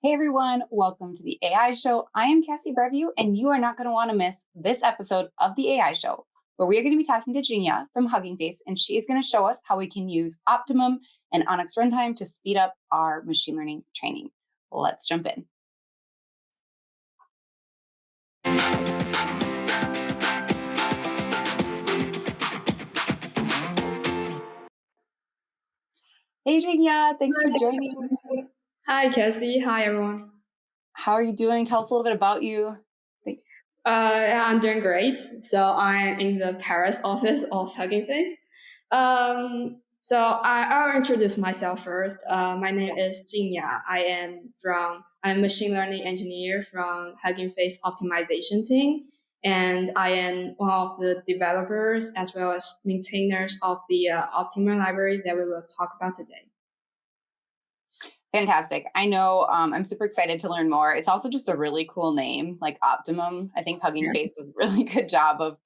Hey everyone, welcome to the AI Show. I am Cassie Breviu, and you are not going to want to miss this episode of the AI Show, where we are going to be talking to Jingya from Hugging Face, and she is going to show us how we can use Optimum and ONNX Runtime to speed up our machine learning training. Let's jump in. Hey Jingya, thanks for joining. Hi, Cassie. Hi, everyone. How are you doing? Tell us a little bit about you. I'm doing great. So I'm in the Paris office of Hugging Face. I'll introduce myself first. My name is Jingya. I'm a machine learning engineer from Hugging Face optimization team, and I am one of the developers as well as maintainers of the Optimum library that we will talk about today. Fantastic. I know I'm super excited to learn more. It's also just a really cool name, like Optimum. I think Hugging Face does a really good job of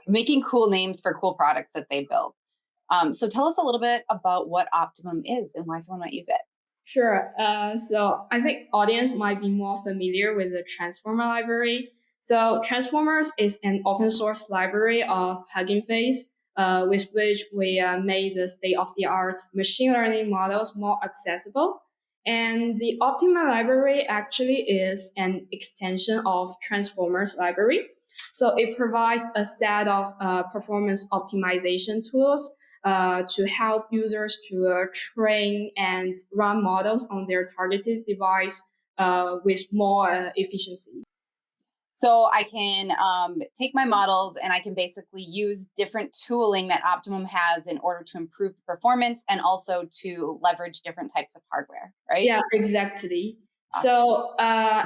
making cool names for cool products that they build. So tell us a little bit about what Optimum is and why someone might use it. Sure. So I think audience might be more familiar with the Transformer library. So Transformers is an open source library of Hugging Face, with which we made the state-of-the-art machine learning models more accessible. And the Optima library actually is an extension of Transformers library. So it provides a set of performance optimization tools to help users to train and run models on their targeted device with more efficiency. So I can take my models and I can basically use different tooling that Optimum has in order to improve the performance and also to leverage different types of hardware, right? Yeah, exactly. Awesome. So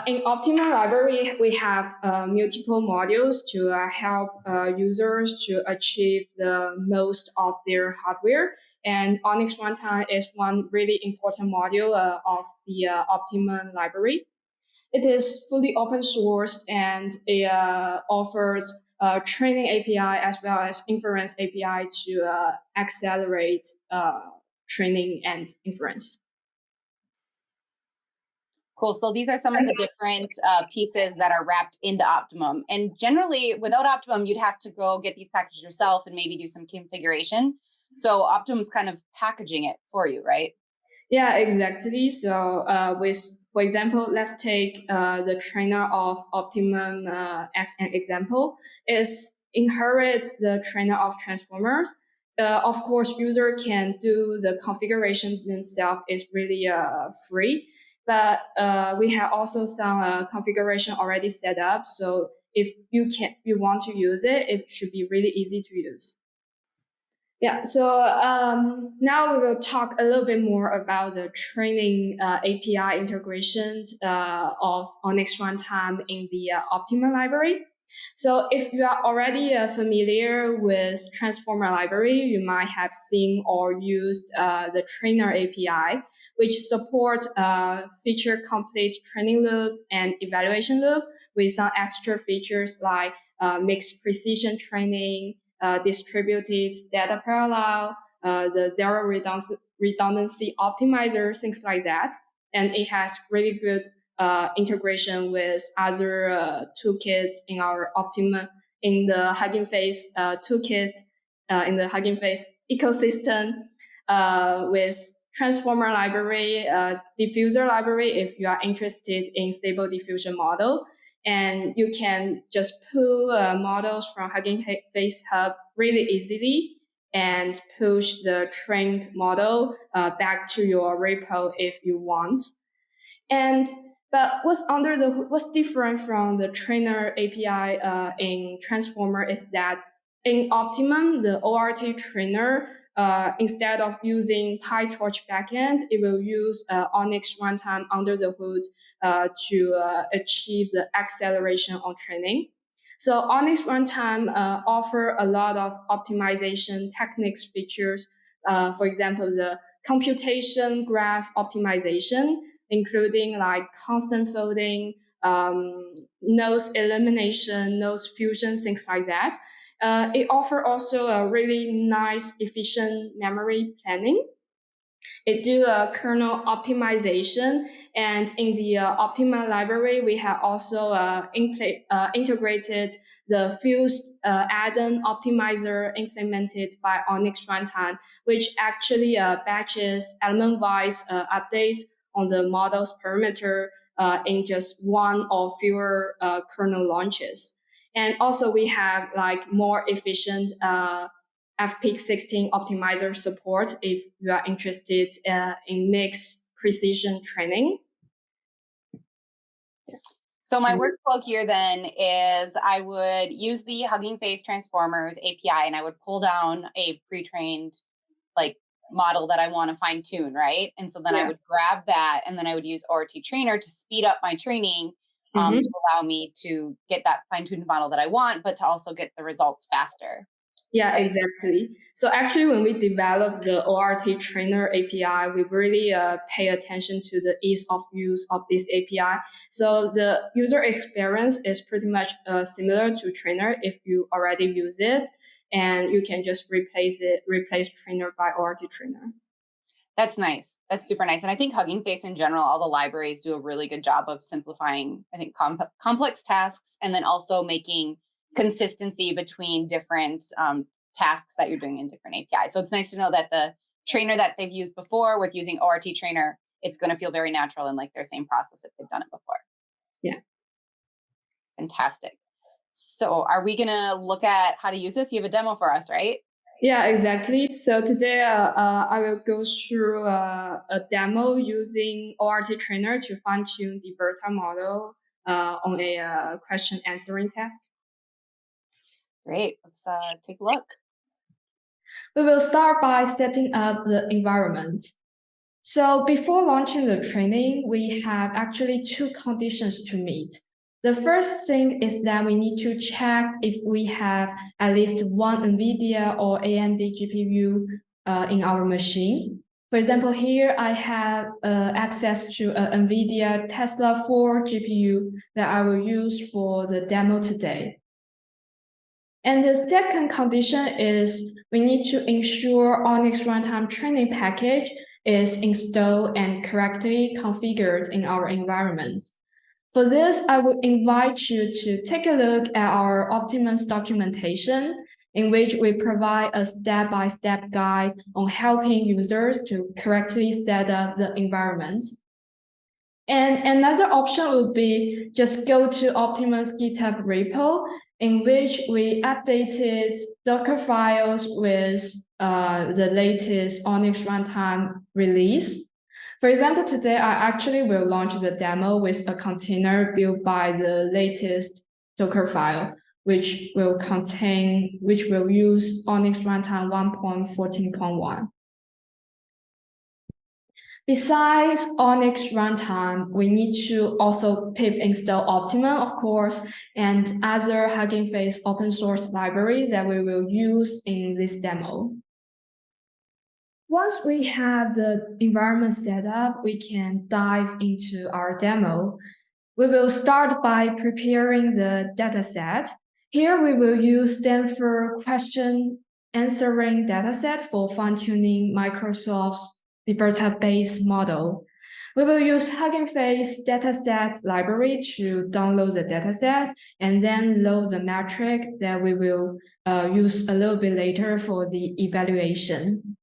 in Optima library, we have multiple modules to help users to achieve the most of their hardware. And ONNX Runtime is one really important module of the Optima library. It is fully open source and it offers training API as well as inference API to accelerate training and inference. Cool. So these are some of the different pieces that are wrapped into Optimum. And generally, without Optimum, you'd have to go get these packages yourself and maybe do some configuration. So Optimum's kind of packaging it for you, right? Yeah, exactly. So for example, let's take the trainer of Optimum as an example. Is inherits the trainer of transformers. Of course, user can do the configuration themselves. It's really free, but we have also some configuration already set up. So if you want to use it, it should be really easy to use. Yeah, so now we will talk a little bit more about the training API integrations of ONNX Runtime in the Optima library. So if you are already familiar with Transformer library, you might have seen or used the Trainer API, which supports feature complete training loop and evaluation loop with some extra features like mixed precision training, distributed data parallel, the zero redundancy optimizer, things like that. And it has really good integration with other toolkits in our Optima, in the Hugging Face toolkits, in the Hugging Face ecosystem, with Transformer library, diffuser library, if you are interested in stable diffusion model. And you can just pull models from Hugging Face Hub really easily and push the trained model back to your repo if you want. But what's different from the trainer API in Transformer is that in Optimum, the ORTTrainer, instead of using PyTorch backend, it will use ONNX Runtime under the hood to achieve the acceleration on training. So ONNX Runtime offer a lot of optimization techniques features. For example, the computation graph optimization, including like constant folding, nodes elimination, nodes fusion, things like that. It offers also a really nice, efficient memory planning. It do a kernel optimization, and in the Optimum library, we have also integrated the Fuse add-on optimizer implemented by ONNX Runtime, which actually batches element-wise updates on the model's parameter in just one or fewer kernel launches. And also we have like more efficient FPIC 16 optimizer support if you are interested in mixed precision training. So my workflow here then is I would use the Hugging Face Transformers API and I would pull down a pre-trained like model that I want to fine tune, right? And so then I would grab that and then I would use ORTTrainer to speed up my training to allow me to get that fine-tuned model that I want, but to also get the results faster. Yeah, exactly. So actually, when we develop the ORTTrainer API, we really pay attention to the ease of use of this API. So the user experience is pretty much similar to Trainer if you already use it, and you can just replace Trainer by ORTTrainer. That's nice. That's super nice. And I think Hugging Face in general, all the libraries do a really good job of simplifying, I think, complex tasks and then also making consistency between different tasks that you're doing in different APIs. So it's nice to know that the trainer that they've used before with using ORTTrainer, it's going to feel very natural and like their same process if they've done it before. Yeah. Fantastic. So are we going to look at how to use this? You have a demo for us, right? Yeah, exactly. So today I will go through a demo using ORTTrainer to fine-tune the DeBERTa model on a question answering task. Great. Let's take a look. We will start by setting up the environment. So before launching the training, we have actually two conditions to meet. The first thing is that we need to check if we have at least one NVIDIA or AMD GPU in our machine. For example, here I have access to an NVIDIA Tesla 4 GPU that I will use for the demo today. And the second condition is we need to ensure ONNX Runtime training package is installed and correctly configured in our environment. For this, I would invite you to take a look at our Optimus documentation, in which we provide a step-by-step guide on helping users to correctly set up the environment. And another option would be just go to Optimus GitHub repo, in which we updated Docker files with the latest ONNX Runtime release. For example, today I actually will launch the demo with a container built by the latest Docker file, which will use ONNX Runtime 1.14.1. Besides ONNX Runtime, we need to also pip install Optimum, of course, and other Hugging Face open source libraries that we will use in this demo. Once we have the environment set up, we can dive into our demo. We will start by preparing the dataset. Here we will use Stanford question answering dataset for fine-tuning Microsoft's DeBERTa-based model. We will use Hugging Face dataset library to download the dataset and then load the metric that we will use a little bit later for the evaluation.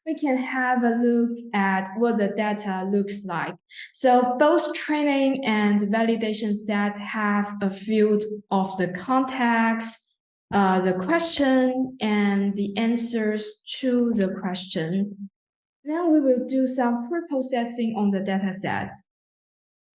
We can have a look at what the data looks like. So both training and validation sets have a field of the context, the question, and the answers to the question. Then we will do some pre-processing on the data sets.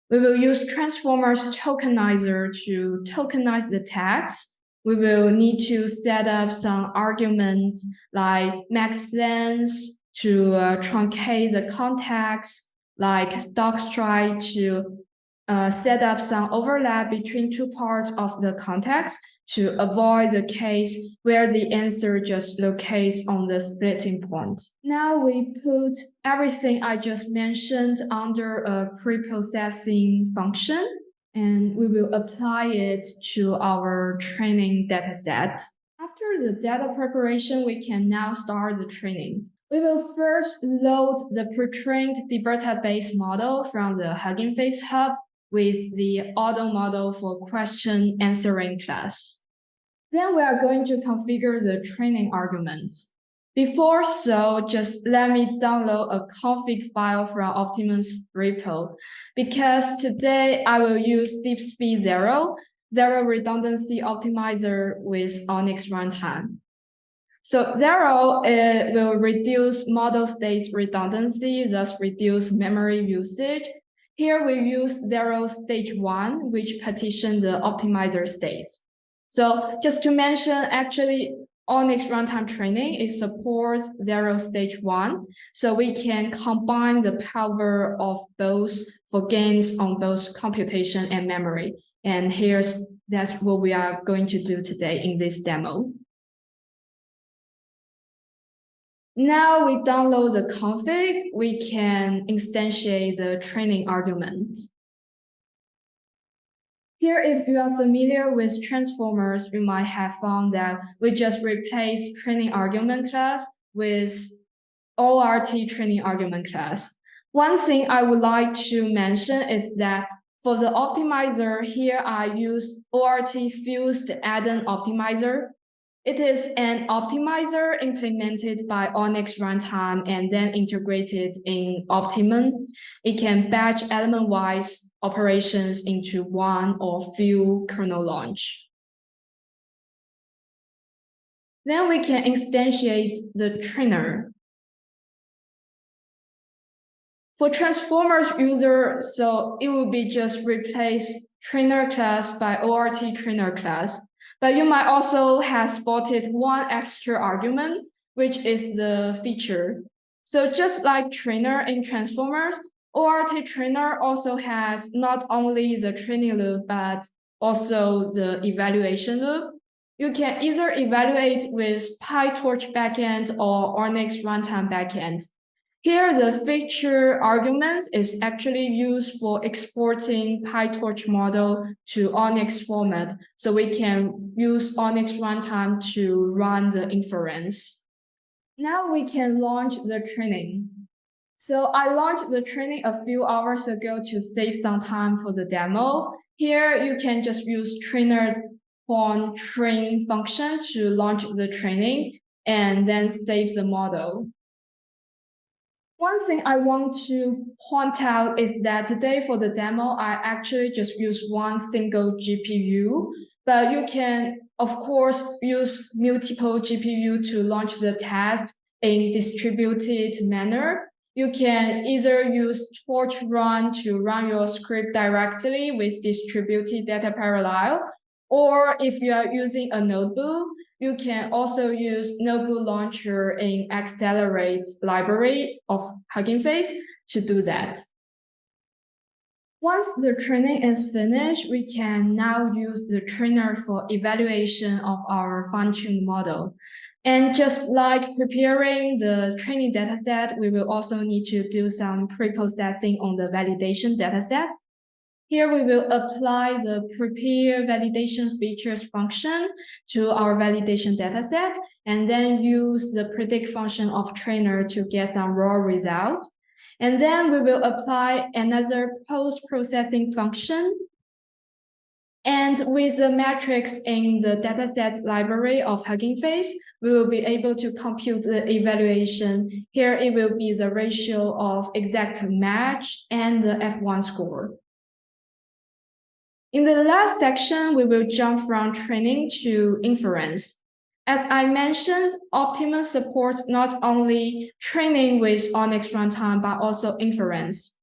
We will use Transformers tokenizer to tokenize the text. We will need to set up some arguments like max length to truncate the context, like docstride to set up some overlap between two parts of the context to avoid the case where the answer just locates on the splitting point. Now we put everything I just mentioned under a pre-processing function, and we will apply it to our training dataset. After the data preparation, we can now start the training. We will first load the pre-trained DeBERTa-based model from the Hugging Face Hub with the auto model for question answering class. Then we are going to configure the training arguments. Before so, just let me download a config file from Optimum's repo, because today I will use DeepSpeed Zero redundancy optimizer with ONNX Runtime. So Zero will reduce model states redundancy, thus reduce memory usage. Here we use Zero stage 1, which partitions the optimizer states. So just to mention, actually, ONNX Runtime Training, it supports Zero stage 1, so we can combine the power of both for gains on both computation and memory. And that's what we are going to do today in this demo. Now we download the config, we can instantiate the training arguments. Here, if you are familiar with transformers, you might have found that we just replaced training argument class with ORTTrainer argument class. One thing I would like to mention is that for the optimizer, here I use ORT fused add-in optimizer. It is an optimizer implemented by ONNX Runtime and then integrated in Optimum. It can batch element-wise operations into one or few kernel launch. Then we can instantiate the trainer. For transformers user, so it will be just replace trainer class by ORTTrainer class. But you might also have spotted one extra argument, which is the feature. So just like trainer in transformers, ORTTrainer also has not only the training loop, but also the evaluation loop. You can either evaluate with PyTorch backend or ONNX Runtime backend. Here, the feature arguments is actually used for exporting PyTorch model to ONNX format, so we can use ONNX Runtime to run the inference. Now we can launch the training. So I launched the training a few hours ago to save some time for the demo. Here, you can just use trainer.train function to launch the training and then save the model. One thing I want to point out is that today for the demo, I actually just use one single GPU, but you can, of course, use multiple GPU to launch the test in distributed manner. You can either use torch run to run your script directly with distributed data parallel, or if you are using a notebook, you can also use Notebook Launcher in Accelerate library of Hugging Face to do that. Once the training is finished, we can now use the trainer for evaluation of our fine-tuned model. And just like preparing the training dataset, we will also need to do some pre-processing on the validation dataset. Here we will apply the prepare validation features function to our validation dataset, and then use the predict function of trainer to get some raw results. And then we will apply another post-processing function. And with the metrics in the dataset library of Hugging Face, we will be able to compute the evaluation. Here it will be the ratio of exact match and the F1 score. In the last section, we will jump from training to inference. As I mentioned, Optimum supports not only training with ONNX Runtime, but also inference.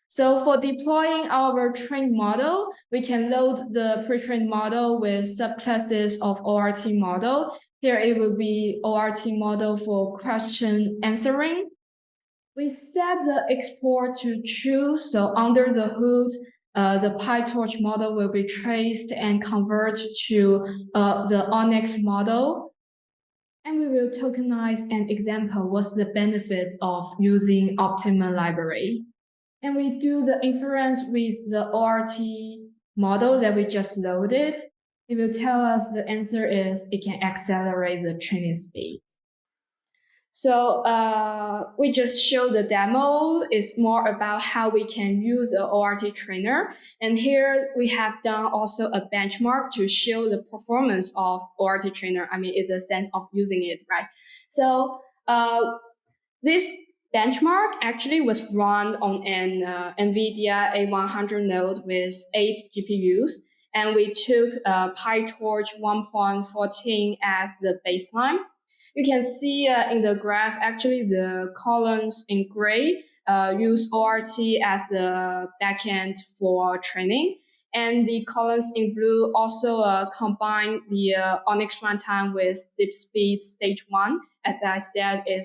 So for deploying our trained model, we can load the pre-trained model with subclasses of ORT model. Here it will be ORT model for question answering. We set the export to true, so under the hood, the PyTorch model will be traced and converted to the ONNX model. And we will tokenize an example what's the benefit of using Optimum Library. And we do the inference with the ORT model that we just loaded. It will tell us the answer is it can accelerate the training speed. So we just show the demo. It's more about how we can use the ORTTrainer. And here we have done also a benchmark to show the performance of ORTTrainer. I mean, it's a sense of using it, right? So this benchmark actually was run on an NVIDIA A100 node with 8 GPUs. And we took PyTorch 1.14 as the baseline. You can see in the graph, actually, the columns in gray use ORT as the backend for training. And the columns in blue also combine the ONNX runtime with DeepSpeed stage 1. As I said, it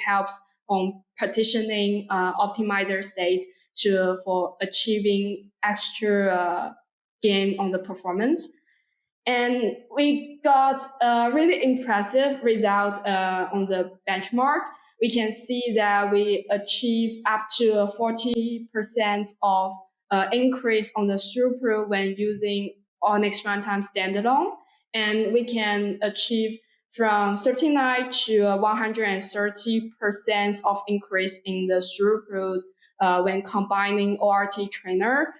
helps on partitioning optimizer states for achieving extra gain on the performance. And we got really impressive results on the benchmark. We can see that we achieve up to 40% of increase on the throughput when using ONNX Runtime standalone. And we can achieve from 39 to 130% of increase in the throughput when combining ORTTrainer,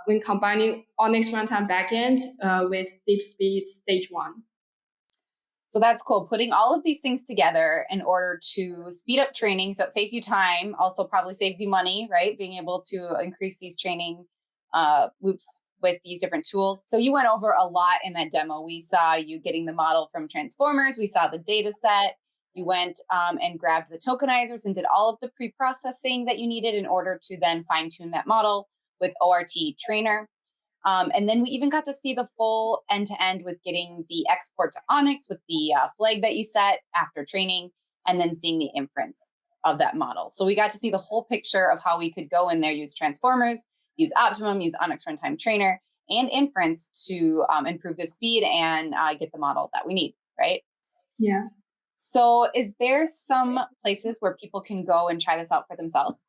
when combining ONNX Runtime backend with DeepSpeed stage 1. So that's cool. Putting all of these things together in order to speed up training. So it saves you time, also probably saves you money, right? Being able to increase these training loops with these different tools. So you went over a lot in that demo. We saw you getting the model from transformers. We saw the data set. You went and grabbed the tokenizers and did all of the pre-processing that you needed in order to then fine-tune that model with ORTTrainer. And then we even got to see the full end-to-end with getting the export to ONNX with the flag that you set after training, and then seeing the inference of that model. So we got to see the whole picture of how we could go in there, use transformers, use Optimum, use ONNX Runtime Trainer, and inference to improve the speed and get the model that we need, right? Yeah. So is there some places where people can go and try this out for themselves?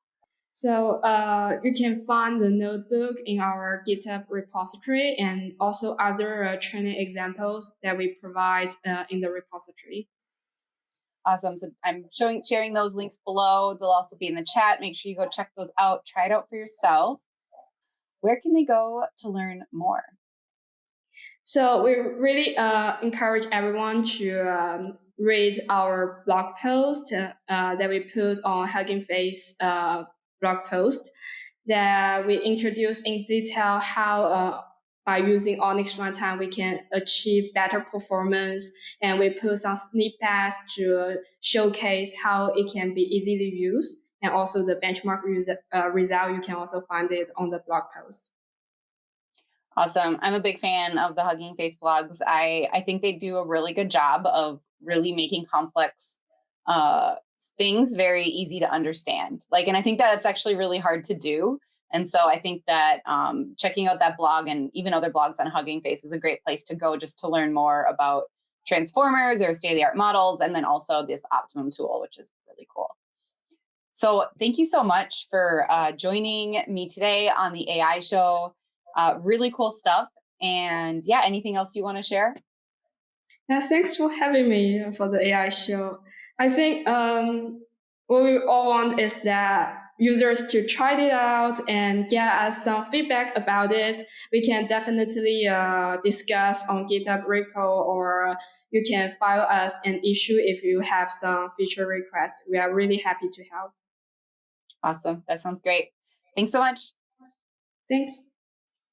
So you can find the notebook in our GitHub repository and also other training examples that we provide in the repository. Awesome. So I'm sharing those links below. They'll also be in the chat. Make sure you go check those out. Try it out for yourself. Where can they go to learn more? So we really encourage everyone to read our blog post that we put on Hugging Face blog post, that we introduce in detail how by using ONNX Runtime we can achieve better performance, and we put some snippets to showcase how it can be easily used, and also the benchmark result. You can also find it on the blog post. Awesome. I'm a big fan of the Hugging Face blogs. I think they do a really good job of really making complex things very easy to understand. And I think that's actually really hard to do. And so I think that checking out that blog and even other blogs on Hugging Face is a great place to go just to learn more about transformers or state-of-the-art models, and then also this Optimum tool, which is really cool. So thank you so much for joining me today on the AI show. Really cool stuff. And yeah, anything else you want to share? Yeah, thanks for having me for the AI show. I think what we all want is that users to try it out and get us some feedback about it. We can definitely discuss on GitHub repo, or you can file us an issue if you have some feature request. We are really happy to help. Awesome. That sounds great. Thanks so much. Thanks.